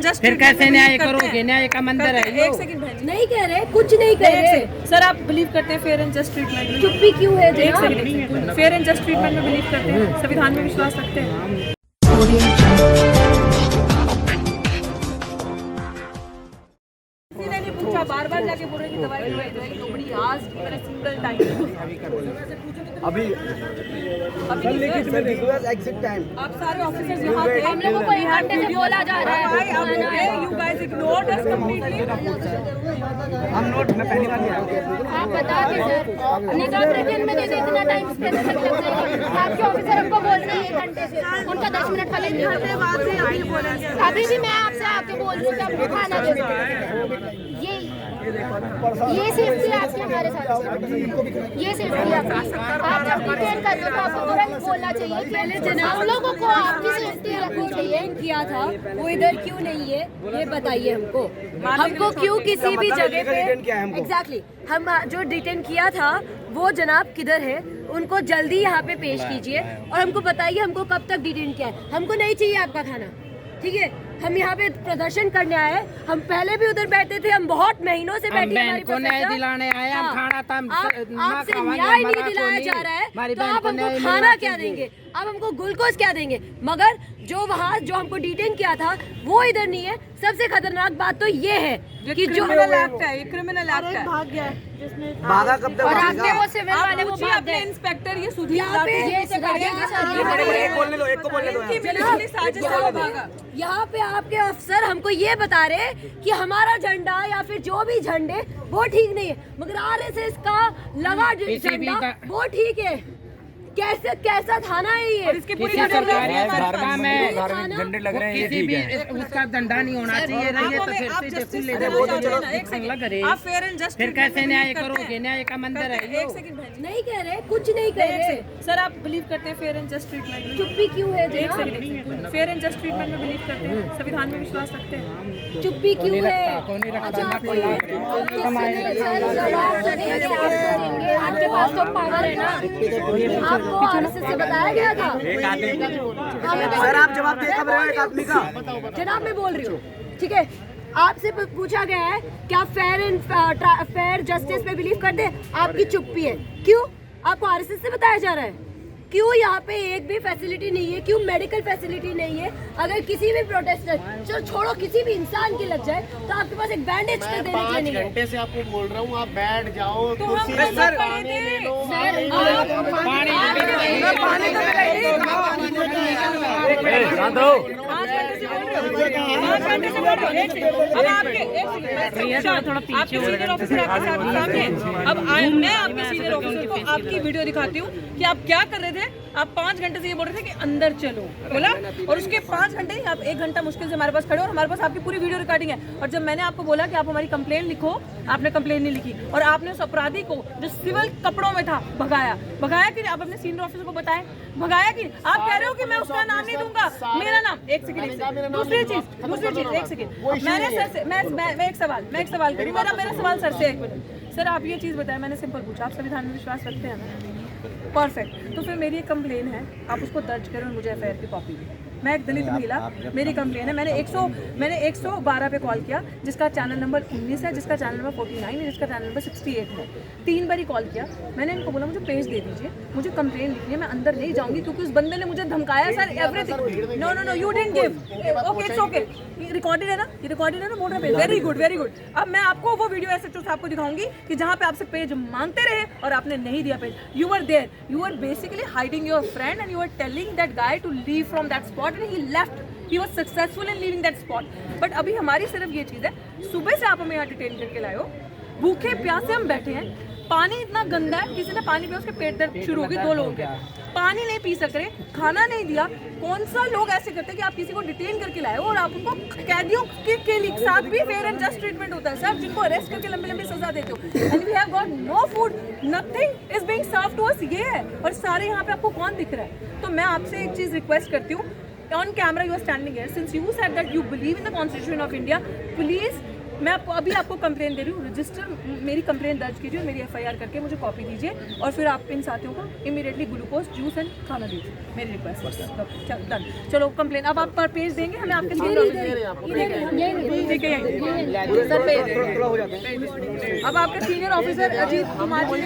Just फिर कैसे न्याय करोगे? न्याय का मंदिर है एक सेकंड बहन जी, नहीं कह रहे, कुछ नहीं कह रहे सर आप बिलीव करते हैं फेयर एंड जस्ट ट्रीटमेंट में? चुप्पी क्यों है एक जनाब? Second, fair and just treatment में बिलीव करते हैं? संविधान में विश्वास रखते हैं? किसी ने नहीं पूछा, बार बार जाके बोल रहे कि दवाई दवाई दवाई nobody asked for a single time. अभी एग्जिट टाइम आप सारे ऑफिसर्स यहाँ पे हम लोगों को 1 घंटे से बोला जा रहा है। You guys ignored us completely. हम नोट में पहली बार आया। आप बता के सर, निकाह ब्रिटेन में जैसे इतना टाइम स्पेंड लग जाएगा, आपके ऑफिसर हमको बोल रहे हैं 1 घंटे से, उनका 10 मिनट का लग गया। अभी भी मैं आपसे आके बोल रही हूँ कि हमको खाना दे दो। ये सेफ्टी है आपकी हमारे साथ, ये सेफ्टी है आप जब डिटेन करते हो तो आपको तुरंत बोलना चाहिए। पहले जनाब हम लोगों को आपकी सेफ्टी रखनी चाहिए। किया था वो इधर क्यों नहीं है ये बताइए हमको क्यों किसी भी जगह पे एग्जैक्टली हम जो डिटेन किया था वो जनाब किधर है, उनको जल्दी यहाँ पे पेश कीजिए और हमको बताइए हमको कब तक डिटेन किया है। हमको नहीं चाहिए आपका खाना, ठीक है? हम यहाँ पे प्रदर्शन करने आए, हम पहले भी उधर बैठे थे, हम बहुत महीनों से बैठे हैं। को न्याय दिलाने आए, हम खाना था आपसे न्याय नहीं दिलाया जा रहा है तो आप हमको खाना क्या देंगे? आप हमको ग्लूकोज क्या देंगे? मगर जो वहाँ जो हमको डिटेन किया था वो इधर नहीं है। सबसे खतरनाक बात तो ये है कि जो क्रिमिनल एक्ट है, ये क्रिमिनल एक्ट है। भाग गया भागा कब तक और भागेगा? आपके वो सिविल वाले वो पूछिए भाग अपने गए। इंस्पेक्टर, ये सुधीर यहाँ पे एक बोलने दो, एक को बोलने दो। इनकी पिछली साजिश से वो भागा। यहाँ पे आपके अफसर हमको ये बता रहे कि हमारा झंडा या फिर जो भी झंडे वो ठीक नहीं है, मगर आरएसएस का लगा झंडा वो ठीक है। कैसा थाना है ये? इसकी पूरी किसी सरकारी वीडियो संस्था में झंडे लग रहे हैं, ये किसी ठीक भी है। उसका झंडा नहीं होना चाहिए। रही तो फिर आप से जस्टिस ले देना चाहते हैं ना, एक सेकंड, आप फेयर एंड जस्ट फिर कैसे न्याय करोगे? न्याय का मंदिर है एक सेकंड बहन जी, नहीं कह रहे, कुछ नहीं कह रहे। सर आप बिलीव करते हैं फेयर एंड जस्ट ट्रीटमेंट में? चुप्पी क्यों है एक जनाब? Second, fair and just treatment में बिलीव करते हैं? संविधान में विश्वास रखते हैं? चुप्पी क्यों है? रखता आपके पास तो पावर है ना, आपको आरएसएस से बताया गया था। सर आप जवाब दे कब रहे हो एक आदमी का? जनाब मैं बोल रही हूँ, ठीक है? आपसे पूछा गया है क्या फेयर जस्टिस पे बिलीव करते हैं? आपकी चुप्पी है। क्यों? आपको आरएसएस से बताया जा रहा है? क्यों यहाँ पे एक भी फैसिलिटी नहीं है? क्यों मेडिकल फैसिलिटी नहीं है? अगर किसी भी प्रोटेस्टर, चलो छोड़ो, किसी भी इंसान की लग जाए तो आपके पास एक बैंडेज कर देने के लिए नहीं है। घंटे से आपको बोल रहा हूँ, आप बैठ जाओ। तो हम कुर्सी सर पानी थोड़ा पीछे सीनियर ऑफिसर आपके सामने। अब मैं आपके सीनियर ऑफिसर को आपकी वीडियो दिखाती हूँ कि आप क्या कर रहे थे। आप 5 घंटे से ये बोल रहे थे कि अंदर चलो, बोला, और उसके 5 घंटे ही आप 1 घंटा मुश्किल से हमारे पास खड़े हो और हमारे पास आपकी पूरी वीडियो रिकॉर्डिंग है। और जब मैंने आपको बोला कि आप हमारी कंप्लेन लिखो, आपने कंप्लेन नहीं लिखी और आपने उस अपराधी को जो सिविल कपड़ों में था भगाया कि नहीं? आप अपने सीनियर ऑफिसर को बताएं, भगाया कि आप कह रहे हो कि मैं उसका नाम नहीं दूंगा, मेरा नाम। एक सेकंड, दूसरी चीज एक सेकंड, मैंने सर से मैं एक सवाल करूँ, मेरा सवाल सर से 1 मिनट। सर आप ये चीज बताएं, मैंने सिंपल पूछा, आप संविधान में विश्वास रखते हैं? परफेक्ट। तो फिर मेरी एक कंप्लेन है, आप उसको दर्ज करें और मुझे एफआईआर की कॉपी दें। मैं एक दलित महिला, मेरी कंप्लेन है। मैंने 112 पे कॉल किया, जिसका चैनल नंबर 19 है, जिसका चैनल नंबर 49 है, जिसका चैनल नंबर 68 है। 3 बार ही कॉल किया। मैंने इनको बोला मुझे पेज दे दीजिए, मुझे कंप्लेन लिखनी है, मैं अंदर नहीं जाऊंगी क्योंकि उस बंदे ने मुझे धमकाया। Sir everything, no you didn't give. Okay it's okay, recorded है ना, ये रिकॉर्डेड है ना, मोड़ पे। Very good. अब मैं आपको वो वीडियो एसएचओ साहब को दिखाऊंगी कि जहाँ पे आपसे पेज मांगते रहे और आपने नहीं दिया page. You were there, you are basically hiding your friend and you are telling that guy to leave from that spot and he left. He was successful in leaving that spot. But अभी हमारी सिर्फ ये चीज़ है, सुबह से आप हमें यहाँ डिटेन करके लाए हो, भूखे प्यासे हम बैठे हैं, पानी इतना गंदा है, किसी ने पानी पिया उसके पेट दर्द शुरू हो गई 2 लोगों के, पानी नहीं पी सक रहे, खाना नहीं दिया। कौन सा लोग ऐसे करते हैं कि आप किसी को डिटेन करके लाए हो और आप उनको कैदियों के साथ भी फेयर एंड जस्ट ट्रीटमेंट होता है सर, जिनको अरेस्ट करके लंबी सजा देते हो। And we have got no food, nothing is being served to us. ये है, और सारे यहाँ पे आपको कौन दिख रहा है? तो मैं आपसे एक चीज़ रिक्वेस्ट करती हूँ, on camera you are standing here, since you said that you believe in the constitution of India, please मैं आपको कंप्लेन दे रही हूँ, रजिस्टर मेरी कंप्लेन दर्ज कीजिए, मेरी FIR करके मुझे कॉपी दीजिए और फिर आप इन साथियों को इमीडिएटली ग्लूकोज जूस एंड खाना दीजिए, मेरी रिक्वेस्ट। डन, चलो कंप्लेन अब आप पर पेज देंगे हमें आपके ठीक है सर पेज। अब आपके सीनियर ऑफिसर अजीत कुमार जी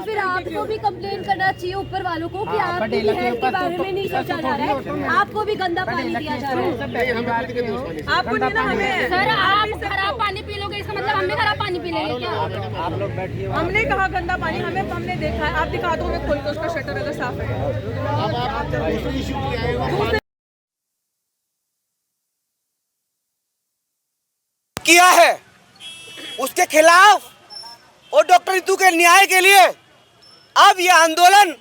फिर आपको भी कंप्लेन करना चाहिए ऊपर वालों को कि आपके हेल्थ के बारे में नहीं सोचा जा रहा है, आपको भी गंदा पानी दिया जा रहा है। आपको देना हमें सर आप खराब पानी पी लोगे इसका मतलब हम भी खराब पानी पी लेंगे क्या? आप लोग बैठिए। हमने कहा गंदा पानी हमने देखा है, आप दिखा दो हमें खोल के उसका शटर अगर साफ है। किया है उसके खिलाफ और डॉक्टर रितु के न्याय के लिए अब यह आंदोलन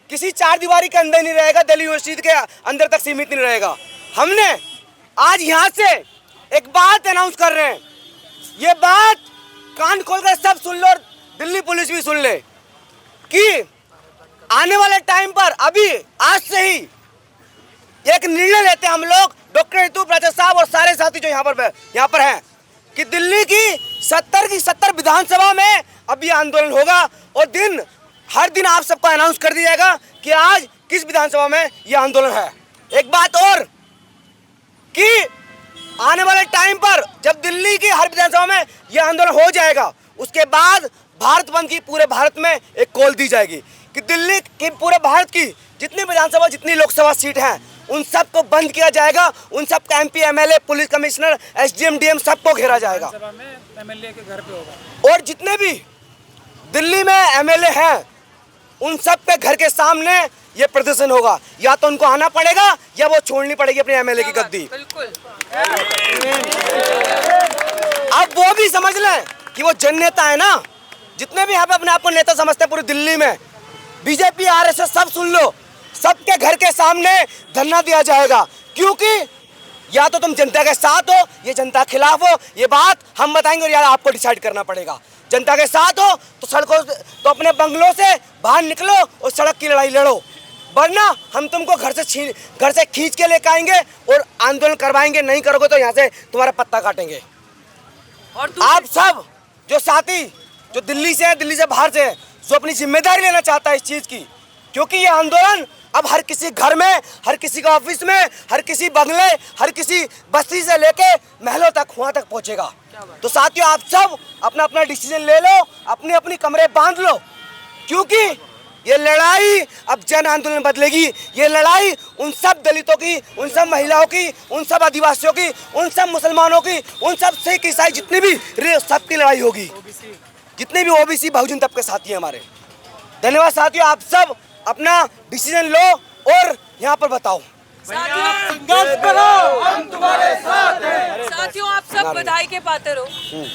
किसी चार दीवारी के अंदर नहीं रहेगा, दिल्ली यूनिवर्सिटी के अंदर तक सीमित नहीं रहेगा। हमने आज यहाँ से एक बात अनाउंस कर रहे हैं, ये बात कान खोलकर सब सुन लो और दिल्ली पुलिस भी सुन ले कि आने वाले टाइम पर अभी आज से ही एक निर्णय लेते हैं हम लोग, डॉक्टर रितु प्राचार्य साहब और सारे साथी जो यहाँ पर हैं कि दिल्ली की 70 विधानसभा में अब ये आंदोलन होगा और हर दिन आप सबको अनाउंस कर दिया जाएगा कि आज किस विधानसभा में ये आंदोलन है। एक बात और कि आने वाले टाइम पर जब दिल्ली की हर विधानसभा में ये आंदोलन हो जाएगा उसके बाद भारत बंद की पूरे भारत में एक कॉल दी जाएगी कि दिल्ली की पूरे भारत की जितनी विधानसभा जितनी लोकसभा सीट हैं उन सबको बंद किया जाएगा, उन सब का MP MLA police commissioner SDM DM सबको घेरा जाएगा MLA के घर पे होगा और जितने भी दिल्ली में MLA हैं उन सब के घर के सामने ये प्रदर्शन होगा। या तो उनको आना पड़ेगा या वो छोड़नी पड़ेगी अपने MLA की गद्दी। अब वो भी समझ लें कि वो जन नेता है ना, जितने भी यहाँ पे अपने आप को नेता समझते हैं पूरी दिल्ली में, BJP RSS सब सुन लो, सबके घर के सामने धरना दिया जाएगा क्योंकि या तो तुम जनता के साथ हो या जनता के खिलाफ हो, ये बात हम बताएंगे और यार आपको डिसाइड करना पड़ेगा। जनता के साथ हो तो सड़कों तो अपने बंगलों से बाहर निकलो और सड़क की लड़ाई लड़ो, वरना हम तुमको घर से खींच के लेकर आएंगे और आंदोलन करवाएंगे। नहीं करोगे तो यहाँ से तुम्हारा पत्ता काटेंगे। और आप सब जो साथी जो दिल्ली से हैं, दिल्ली से बाहर से हैं, जो अपनी जिम्मेदारी लेना चाहता है इस चीज़ की, क्योंकि ये आंदोलन अब हर किसी घर में, हर किसी का ऑफिस में, हर किसी बंगले, हर किसी बस्ती से लेके महलों तक वहाँ तक पहुँचेगा। तो साथियों आप सब अपना अपना डिसीजन ले लो, अपने अपनी कमरे बांध लो, क्योंकि ये लड़ाई अब जन आंदोलन बदलेगी। ये लड़ाई उन सब दलितों की, उन सब महिलाओं की, उन सब आदिवासियों की, उन सब मुसलमानों की, उन सब सिख ईसाई जितनी भी सबकी लड़ाई होगी, जितने भी OBC बहुजन तबके साथी हैं हमारे। धन्यवाद साथियों, आप सब अपना डिसीजन लो और यहाँ पर बताओ। साथियों आप सब बधाई के पात्र हो।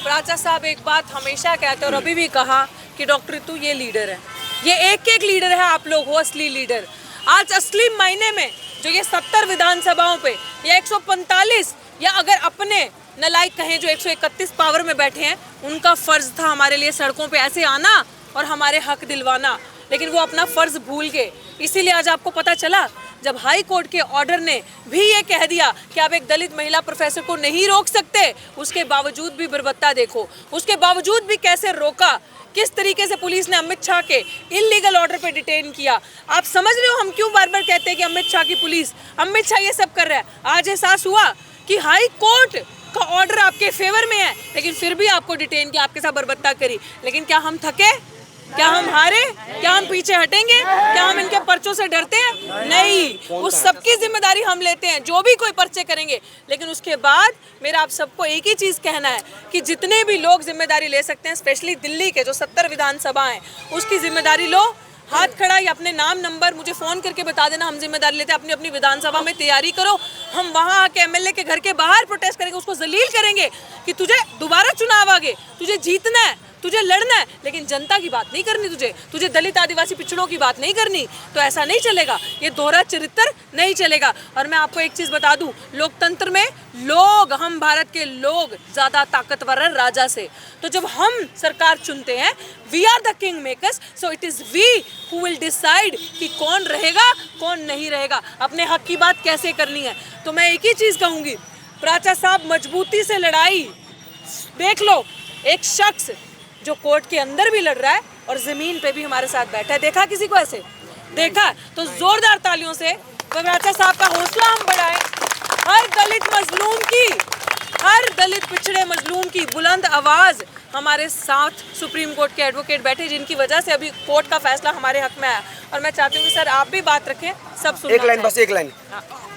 प्राचार्य साहब एक बात हमेशा कहते हैं और अभी भी कहा कि डॉक्टर रितु ये लीडर है, ये एक लीडर है, आप लोग हो असली लीडर। आज असली मायने में जो ये 70 विधानसभाओं पे या 145 या अगर अपने नलायक कहें जो 131 पावर में बैठे हैं, उनका फर्ज था हमारे लिए सड़कों पे ऐसे आना और हमारे हक दिलवाना, लेकिन वो अपना फर्ज भूल गए। इसीलिए आज आपको पता चला जब हाई कोर्ट के ऑर्डर ने भी ये कह दिया कि आप एक दलित महिला प्रोफेसर को नहीं रोक सकते, उसके बावजूद भी बर्बरता देखो, उसके बावजूद भी कैसे रोका, किस तरीके से पुलिस ने अमित शाह के इल्लीगल ऑर्डर पे डिटेन किया। आप समझ रहे हो हम क्यों बार बार कहते हैं कि अमित शाह की पुलिस, अमित शाह ये सब कर रहा है। आज एहसास हुआ कि हाई कोर्ट का ऑर्डर आपके फेवर में है, लेकिन फिर भी आपको डिटेन किया, आपके साथ बर्बरता करी। लेकिन क्या हम थके? क्या हम हारे? क्या हम पीछे हटेंगे? क्या हम इनके पर्चों से डरते हैं? नहीं, उस सबकी जिम्मेदारी हम लेते हैं जो भी कोई पर्चे करेंगे। लेकिन उसके बाद मेरा आप सबको एक ही चीज़ कहना है कि जितने भी लोग जिम्मेदारी ले सकते हैं, स्पेशली दिल्ली के जो 70 विधानसभा हैं, उसकी जिम्मेदारी लो। हाथ खड़ा या अपने नाम नंबर मुझे फ़ोन करके बता देना, हम जिम्मेदारी लेते हैं। अपनी अपनी विधानसभा में तैयारी करो, हम वहाँ आके MLA के घर के बाहर प्रोटेस्ट करेंगे, उसको जलील करेंगे कि तुझे दोबारा चुनाव आगे, तुझे जीतना है, तुझे लड़ना है लेकिन जनता की बात नहीं करनी, तुझे दलित आदिवासी पिछड़ों की बात नहीं करनी, तो ऐसा नहीं चलेगा, ये दोहरा चरित्र नहीं चलेगा। और मैं आपको एक चीज बता दूं, लोकतंत्र में लोग, हम भारत के लोग ज्यादा ताकतवर है राजा से। तो जब हम सरकार चुनते हैं, we are the king makers, so it is we who will decide कि कौन रहेगा कौन नहीं रहेगा, अपने हक की बात कैसे करनी है। तो मैं एक ही चीज कहूंगी, प्राचा साहब मजबूती से लड़ाई देख लो, एक शख्स जो कोर्ट के अंदर भी लड़ रहा है और जमीन पे भी हमारे साथ बैठा है, देखा किसी को ऐसे? देखा? तो जोरदार तालियों से प्राचा साहब का हौसला हम बढ़ाएं। हर दलित मजलूम की, हर दलित पिछड़े मजलूम की बुलंद आवाज हमारे साथ सुप्रीम कोर्ट के एडवोकेट बैठे, जिनकी वजह से अभी कोर्ट का फैसला हमारे हक में आया। और मैं चाहती हूँ कि सर आप भी बात रखें, सब सुनना एक लाइन, बस एक लाइन।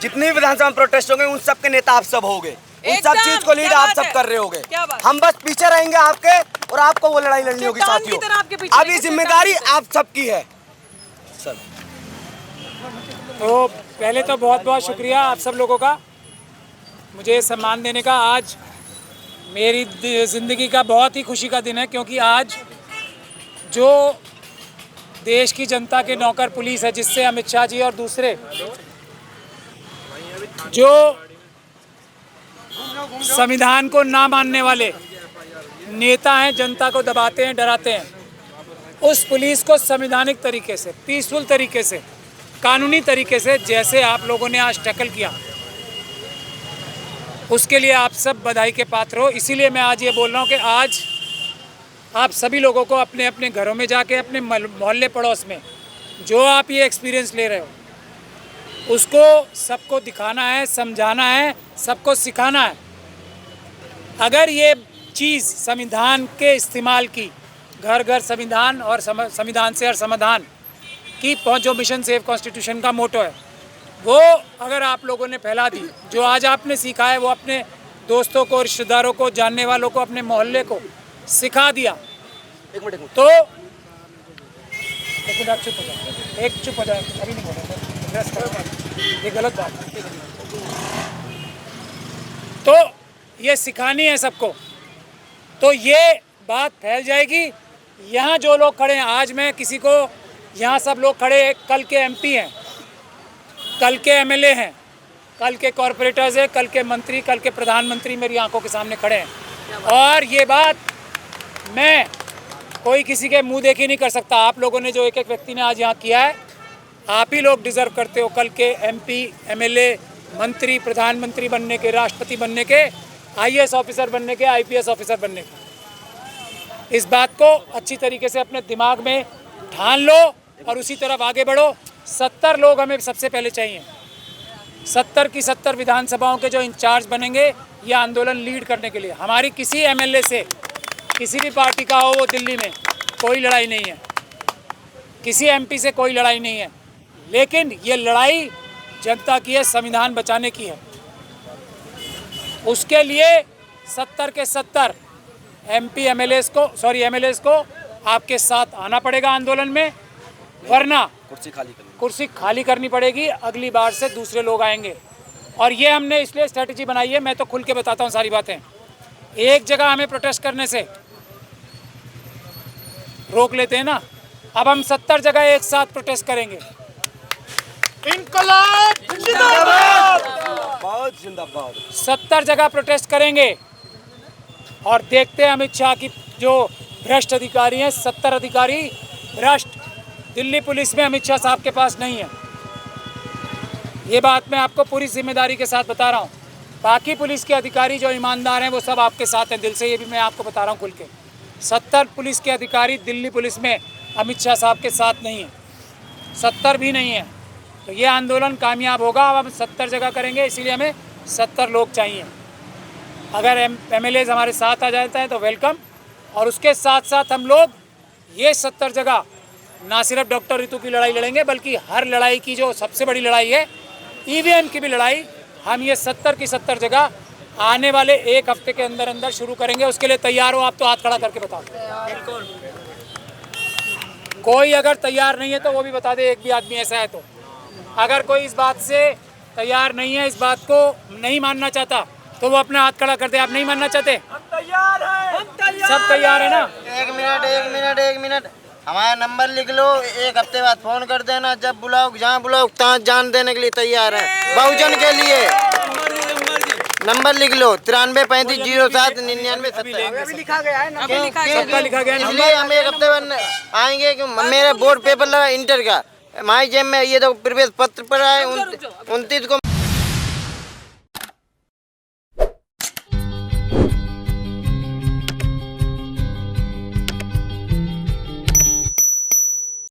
जितनी भी विधानसभा में प्रोटेस्ट होंगे उन सब के नेता आप सब होगे, उन सब एकदम, चीज को लीड क्या आप बात सब है? कर रहे होगे। क्या बात? हम बस पीछे रहेंगे आपके, और आपको वो लड़ाई लड़नी होगी चट्टान की साथियों। तरह आपके पीछे अब ये रहेंगे, जिम्मेदारी चट्टान की आप सबकी है सर। तो पहले तो बहुत बहुत शुक्रिया आप सब लोगों का, मुझे सम्मान देने का। आज मेरी ज़िंदगी का बहुत ही खुशी का दिन है, क्योंकि आज जो देश की जनता के नौकर पुलिस है, जिससे अमित शाह जी और दूसरे जो संविधान को ना मानने वाले नेता हैं, जनता को दबाते हैं, डराते हैं, उस पुलिस को संवैधानिक तरीके से, पीसफुल तरीके से, कानूनी तरीके से, जैसे आप लोगों ने आज टैकल किया, उसके लिए आप सब बधाई के पात्र हो। इसीलिए मैं आज ये बोल रहा हूँ कि आज आप सभी लोगों को अपने अपने घरों में जाके, अपने मोहल्ले पड़ोस में जो आप ये एक्सपीरियंस ले रहे हो, उसको सबको दिखाना है, समझाना है, सबको सिखाना है। अगर ये चीज़ संविधान के इस्तेमाल की, घर घर संविधान और संविधान से हर समाधान की पहुँच, जो मिशन सेव कॉन्स्टिट्यूशन का मोटो है, वो अगर आप लोगों ने फैला दी, जो आज आपने सीखा है वो अपने दोस्तों को, रिश्तेदारों को, जानने वालों को, अपने मोहल्ले को सिखा दिया, एक मिनट तो आप चुप हो जाए, एक चुप हो जाए, अभी नहीं बोला, ये गलत बात है। तो ये सिखानी है सबको, तो ये बात फैल जाएगी। यहाँ जो लोग खड़े हैं, आज मैं किसी को, यहाँ सब लोग खड़े हैं, कल के एमपी हैं, कल के एमएलए हैं, कल के कॉरपोरेटर्स हैं, कल के मंत्री, कल के प्रधानमंत्री मेरी आंखों के सामने खड़े हैं। और ये बात मैं कोई किसी के मुंह देखी नहीं कर सकता। आप लोगों ने जो एक एक व्यक्ति ने आज यहाँ किया है, आप ही लोग डिजर्व करते हो कल के एमपी, एमएलए, मंत्री, प्रधानमंत्री बनने के, राष्ट्रपति बनने के, आईएएस ऑफिसर बनने के, आईपीएस ऑफिसर बनने के। इस बात को अच्छी तरीके से अपने दिमाग में ठान लो और उसी तरफ आगे बढ़ो। 70 लोग हमें सबसे पहले चाहिए, 70 की 70 विधानसभाओं के जो इंचार्ज बनेंगे ये आंदोलन लीड करने के लिए। हमारी किसी एमएलए से, किसी भी पार्टी का हो वो दिल्ली में, कोई लड़ाई नहीं है, किसी एमपी से कोई लड़ाई नहीं है, लेकिन ये लड़ाई जनता की है, संविधान बचाने की है। उसके लिए 70 के 70 एमपी एमएलए को आपके साथ आना पड़ेगा आंदोलन में, वरना कुर्सी खाली करनी पड़ेगी। अगली बार से दूसरे लोग आएंगे। और ये हमने इसलिए स्ट्रेटजी बनाई है, मैं तो खुल के बताता हूँ सारी बातें। एक जगह हमें प्रोटेस्ट करने से रोक लेते हैं ना, अब हम 70 जगह एक साथ प्रोटेस्ट करेंगे। इनकलाब जिंदाबाद, बहुत जिंदाबाद। 70 जगह प्रोटेस्ट करेंगे और देखते हैं अमित शाह की जो भ्रष्ट अधिकारी हैं, 70 अधिकारी भ्रष्ट दिल्ली पुलिस में अमित शाह साहब के पास नहीं है। ये बात मैं आपको पूरी जिम्मेदारी के साथ बता रहा हूँ। बाकी पुलिस के अधिकारी जो ईमानदार हैं वो सब आपके साथ हैं दिल से, ये भी मैं आपको बता रहा हूँ खुल के। 70 पुलिस के अधिकारी दिल्ली पुलिस में अमित शाह साहब के साथ नहीं है, 70 भी नहीं है। तो ये आंदोलन कामयाब होगा। अब हम 70 जगह करेंगे, इसीलिए हमें 70 लोग चाहिए। अगर एमएलए हमारे साथ आ जाता है तो वेलकम। और उसके साथ साथ हम लोग ये 70 जगह ना सिर्फ डॉक्टर रितु की लड़ाई लड़ेंगे, बल्कि हर लड़ाई की जो सबसे बड़ी लड़ाई है, ईवीएम की भी लड़ाई, हम ये 70 की 70 जगह आने वाले एक हफ्ते के अंदर अंदर शुरू करेंगे। उसके लिए तैयार हो आप तो हाथ खड़ा करके बताओ। कोई अगर तैयार नहीं है तो वो भी बता दे, एक भी आदमी ऐसा है तो। अगर कोई इस बात से तैयार नहीं है, इस बात को नहीं मानना चाहता, तो वो अपना हाथ खड़ा कर दे। आप नहीं मानना चाहते? सब तैयार है ना? एक मिनट हमारा नंबर लिख लो, 1 हफ्ते बाद फोन कर देना, जब बुलाओ जहाँ बुलाओ तहाँ जान देने के लिए तैयार है बहुजन के लिए। नंबर लिख लो 93 35 07 99 70। लिखा गया है ना, सबका लिखा गया है नंबर। इसलिए हम 1 हफ्ते बाद आएंगे कि मेरा बोर्ड पेपर लगा इंटर का, हमारी जेब में ये तो प्रवेश पत्र पड़ा है, 29 को